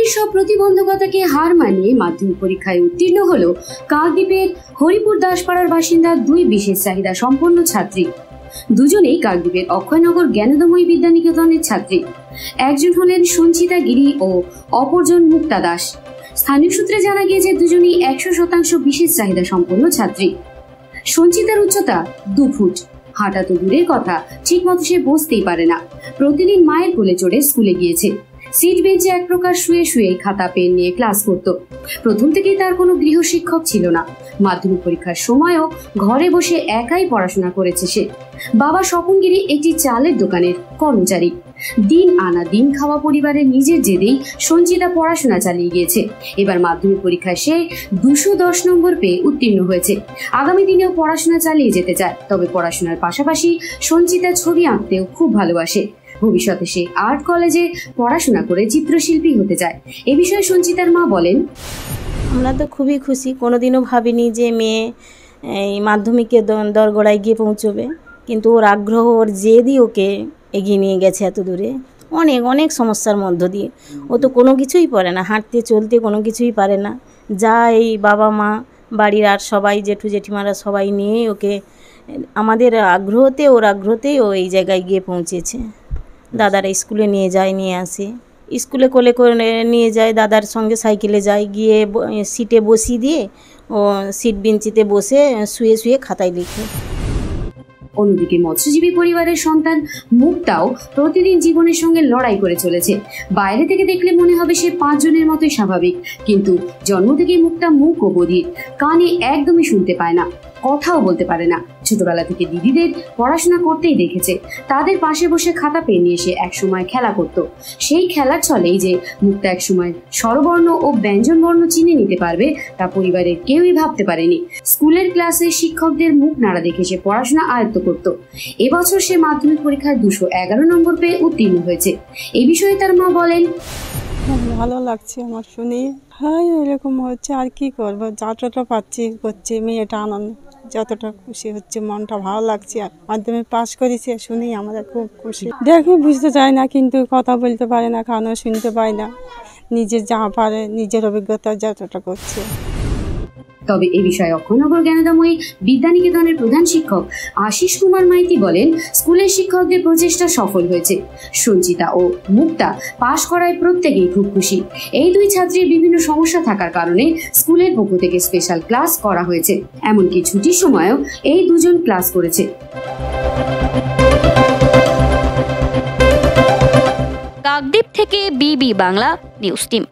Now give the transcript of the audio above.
জীবনের সব প্রতিবন্ধকতাকে হার মানিয়ে মাধ্যমিক পরীক্ষায় উত্তীর্ণ হলো কাকদ্বীপের হরিপুর দাসপাড়ার বাসিন্দা দুই বিশেষ চাহিদা সম্পন্ন ছাত্রী। দুজনেই কাকদ্বীপের অক্ষয়নগর জ্ঞানোদয়ময়ী বিদ্যানিকেতনের ছাত্রী। একজন হলেন সঞ্চিতা গিরি ও অপরজন মুক্তা দাস। স্থানীয় সূত্রে জানা গিয়েছে দুজনেই 100% বিশেষ চাহিদা সম্পন্ন ছাত্রী। সঞ্চিতার উচ্চতা 2 ফুট। হাঁটা তো দূরের কথা, ঠিক মতো সে বসতেই পারে না। প্রতিদিন মায়ের কোলে চড়ে স্কুলে গিয়েছে। সিট বেঞ্চে এক প্রকার শুয়ে শুয়ে খাতা পেন নিয়ে ক্লাস করত। প্রথম থেকেই তার কোনো গৃহশিক্ষক ছিল না। মাধ্যমিক পরীক্ষার সময়ও ঘরে বসে একাই পড়াশোনা করেছে সে। বাবা স্বপনগিরি একটি চালের দোকানের কর্মচারী। দিন আনা দিন খাওয়া পরিবারের নিজের জেদেই সঞ্চিতা পড়াশোনা চালিয়ে গিয়েছে। এবার মাধ্যমিক পরীক্ষায় সে 210 নম্বর পেয়ে উত্তীর্ণ হয়েছে। আগামী দিনেও পড়াশোনা চালিয়ে যেতে চায়। তবে পড়াশোনার পাশাপাশি সঞ্চিতা ছবি আঁকতেও খুব ভালোবাসে। ভবিষ্যতে সে আর্ট কলেজে পড়াশোনা করে চিত্রশিল্পী হতে চায়। এ বিষয়ে সঞ্চিতার মা বলেন, আমরা তো খুবই খুশি। কোনোদিনও ভাবিনি যে মেয়ে এই মাধ্যমিকে দরগড়ায় গিয়ে পৌঁছবে, কিন্তু ওর আগ্রহ, ওর জেদই ওকে এগিয়ে নিয়ে গেছে এত দূরে। অনেক অনেক সমস্যার মধ্য দিয়ে। ও তো কোনো কিছুই পারে না, হাঁটতে চলতে কোনো কিছুই পারে না। যা এই বাবা মা বাড়ির আর সবাই জেঠু জেঠিমারা সবাই নিয়ে ওকে, আমাদের আগ্রহতে ওর আগ্রহতেই ও এই জায়গায় গিয়ে পৌঁছেছে। দাদারা স্কুলে নিয়ে যায়, নিয়ে আসে, স্কুলে কোলে করে নিয়ে যায়, দাদার সঙ্গে সাইকেলে যায়, গিয়ে সিটে বসিয়ে দিয়ে ও সিট বেঞ্চিতে বসে শুয়ে শুয়ে খাতায় লিখে। অন্যদিকে মৎস্যজীবী পরিবারের সন্তান মুক্তাও প্রতিদিন জীবনের সঙ্গে লড়াই করে চলেছে। বাইরে থেকে দেখলে মনে হবে সে 5 জনের মতোই স্বাভাবিক, কিন্তু জন্ম থেকেই মুক্তা মূক ও বধির। কানে একদমই শুনতে পায় না, কথাও বলতে পারে না। ছোটবেলা থেকে দিদিদের পড়াশোনা করতেই দেখেছে। তাদের পাশে বসে খাতা পেন নিয়ে সে একসময় খেলা করত। সেই খেলার ছলেই যে মুক্তা একসময় স্বরবর্ণ ও ব্যঞ্জন বর্ণ চিনে নিতে পারবে তা পরিবারের কেউই ভাবতে পারেনি। স্কুলের ক্লাসে শিক্ষকদের মুখ নাড়া দেখে সে পড়াশোনা আয়ত্ত করত। এবছর সে মাধ্যমিক পরীক্ষায় 211 নম্বর পেয়ে উত্তীর্ণ হয়েছে। এই বিষয়ে তার মা বলেন, ভালো লাগছে আমার শুনে। হ্যাঁ, এরকম হচ্ছে, আর কি করবো, যতটা পাচ্ছি করছি, মেয়েটা আনন্দ, যতটা খুশি হচ্ছে, মনটা ভালো লাগছে। মাধ্যমিক পাস করেছে শুনেই আমাদের খুব খুশি। দেখি বুঝতে চায় না, কিন্তু কথা বলতে পারে না, কানও শুনতে পায় না। নিজের যা পারে নিজের অভিজ্ঞতা যতটা করছে। তবে এ বিষয়ে অক্ষয়নগর জ্ঞানোদয়ময়ী বিদ্যানিকেতনের প্রধান শিক্ষক আশিস কুমার মাইতি বলেন, স্কুলের শিক্ষকদের প্রচেষ্টা সফল হয়েছে। সঞ্চিতা ও মুক্তা পাশ করায় প্রত্যেকেই খুব খুশি। এই দুই ছাত্রীর বিভিন্ন সমস্যা থাকার কারণে স্কুলের পক্ষ থেকে স্পেশাল ক্লাস করা হয়েছে। এমনকি ছুটির সময়ও এই দুজন ক্লাস করেছে। কাকদ্বীপ থেকে বিবি বাংলা নিউজ টিম।